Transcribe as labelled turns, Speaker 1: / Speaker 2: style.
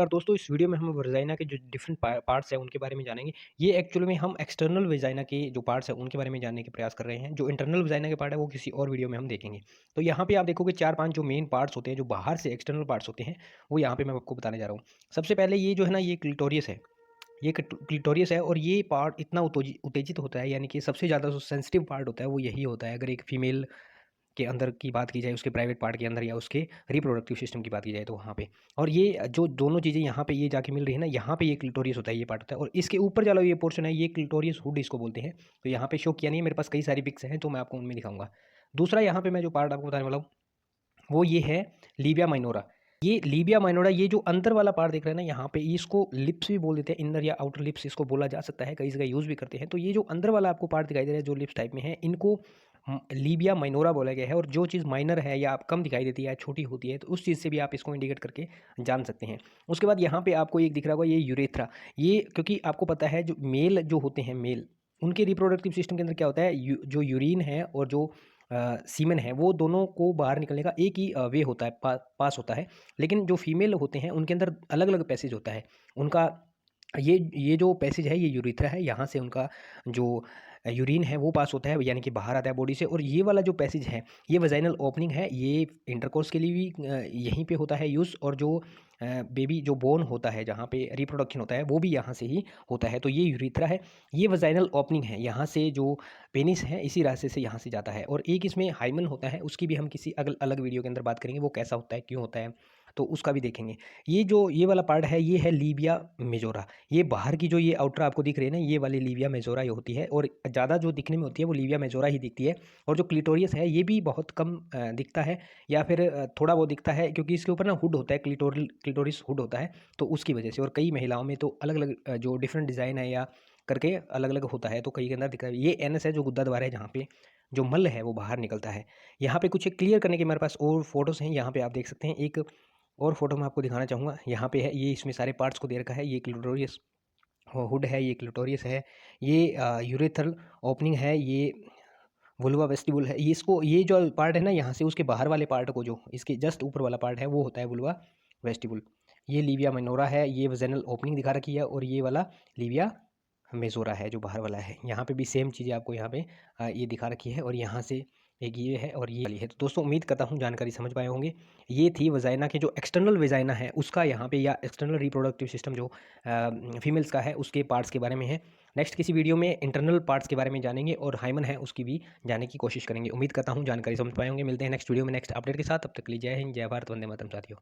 Speaker 1: नमस्कार दोस्तों, इस वीडियो में हम वजाइना के जो डिफरेंट पार्ट्स हैं उनके बारे में जानेंगे। ये एक्चुअल में हम एक्सटर्नल वजाइना के जो पार्ट्स हैं उनके बारे में जानने के प्रयास कर रहे हैं। जो इंटरनल वजाइना के पार्ट है वो किसी और वीडियो में हम देखेंगे। तो यहाँ पे आप देखोगे 4-5 जो मेन पार्ट्स होते हैं, जो बाहर से एक्सटर्नल पार्ट्स होते हैं, वो यहाँ पे मैं आपको बताने जा रहा हूँ। सबसे पहले ये जो है ना, ये क्लिटोरियस है। ये क्लिटोरियस है और ये पार्ट इतना उत्तेजित होता है, यानी कि सबसे ज़्यादा जो सेंसिटिव पार्ट होता है वो यही होता है। अगर एक फीमेल के अंदर की बात की जाए, उसके प्राइवेट पार्ट के अंदर या उसके रिप्रोडक्टिव सिस्टम की बात की जाए तो वहाँ पे। और ये जो दोनों चीज़ें यहाँ पे ये जाके मिल रही है ना, यहाँ पे ये क्लिटोरियस होता है, ये पार्ट होता है। और इसके ऊपर वाला ये पोर्शन है, ये क्लिटोरियस हुड इसको बोलते हैं। तो यहाँ पे शो किया नहीं है, मेरे पास कई सारी पिक्स हैं तो मैं आपको उनमें दिखाऊंगा। दूसरा यहाँ पे मैं जो पार्ट आपको बताने वाला हूँ वो ये है लीबिया माइनोरा। ये लीबिया माइनोरा, ये जो अंदर वाला पार्ट देख रहे हैं ना यहाँ पे, इसको लिप्स भी बोल देते हैं, इनर या आउटर लिप्स इसको बोला जा सकता है, कई जगह यूज़ भी करते हैं। तो ये जो अंदर वाला आपको पार्ट दिखाई दे रहा है जो लिप्स टाइप में है, इनको लीबिया माइनोरा बोला गया है। और जो चीज़ माइनर है या आप कम दिखाई देती है या छोटी होती है तो उस चीज़ से भी आप इसको इंडिकेट करके जान सकते हैं। उसके बाद यहाँ पे आपको एक दिख रहा होगा, ये यूरेथ्रा। ये क्योंकि आपको पता है जो मेल जो होते हैं, मेल उनके रिप्रोडक्टिव सिस्टम के अंदर क्या होता है, जो यूरिन है और जो सीमेन है, वो दोनों को बाहर निकलने का एक ही वे होता है, पास होता है। लेकिन जो फीमेल होते हैं उनके अंदर अलग अलग पैसेज होता है उनका। ये जो पैसेज है ये यूरिथ्रा है, यहाँ से उनका जो यूरिन है वो पास होता है, यानी कि बाहर आता है बॉडी से। और ये वाला जो पैसेज है ये वजाइनल ओपनिंग है, ये इंटरकोर्स के लिए भी यहीं पे होता है यूज़। और जो बेबी जो बोर्न होता है, जहाँ पे रिप्रोडक्शन होता है, वो भी यहाँ से ही होता है। तो ये यूरिथ्रा है, ये वजाइनल ओपनिंग है, यहाँ से जो पेनिस है इसी रास्ते से यहाँ से जाता है। और एक इसमें हाइमन होता है, उसकी भी हम किसी अलग वीडियो के अंदर बात करेंगे, वो कैसा होता है, क्यों होता है, तो उसका भी देखेंगे। ये जो ये वाला पार्ट है ये है लीबिया मेजोरा। ये बाहर की जो ये आउटर आपको दिख रही है ना, ये वाली लीबिया मेजोरा ये होती है। और ज़्यादा जो दिखने में होती है वो लीबिया मेजोरा ही दिखती है। और जो क्लिटोरियस है ये भी बहुत कम दिखता है, या फिर थोड़ा बहुत दिखता है, क्योंकि इसके ऊपर ना हुड होता है, क्लिटोरिस हुड होता है। तो उसकी वजह से, और कई महिलाओं में तो अलग अलग जो डिफरेंट डिज़ाइन है या करके अलग अलग होता है, तो कई के अंदर दिखता है। ये एनएस है, जो गुद्दा द्वार है, जहाँ पे जो मल है वो बाहर निकलता है। यहाँ पे कुछ क्लियर करने के मेरे पास और फोटोज़ हैं, यहाँ पे आप देख सकते हैं। एक और फोटो मैं आपको दिखाना चाहूँगा, यहाँ पे है, ये इसमें सारे पार्ट्स को दे रखा है। ये क्लिटोरियस हुड है, ये क्लिटोरियस है, ये यूरेथ्रल ओपनिंग है, ये वुल्वा वेस्टिबुल है। ये इसको, ये जो पार्ट है ना यहाँ से उसके बाहर वाले पार्ट को, जो इसके जस्ट ऊपर वाला पार्ट है वो होता है वुल्वा वेस्टिबुल। ये लीविया माइनोरा है, ये वजेनल ओपनिंग दिखा रखी है। और ये वाला लीविया मेजोरा है जो बाहर वाला है। यहाँ पे भी सेम चीज़ें आपको यहाँ पे ये दिखा रखी है। और यहाँ से एक ये है और ये वाली है। तो दोस्तों उम्मीद करता हूँ जानकारी समझ पाए होंगे। ये थी वजाइना के जो एक्सटर्नल वजाइना है उसका यहाँ पे, या एक्सटर्नल रिप्रोडक्टिव सिस्टम जो फीमेल्स का है उसके पार्ट्स के बारे में है। नेक्स्ट किसी वीडियो में इंटरनल पार्ट्स के बारे में जानेंगे और हाइमन है उसकी भी जानने की कोशिश करेंगे। उम्मीद करता हूँ जानकारी समझ पाए होंगे। मिलते हैं नेक्स्ट वीडियो में नेक्स्ट अपडेट के साथ। तब तक के लिए जय हिंद, जय भारत, वंदे मातरम साथियों।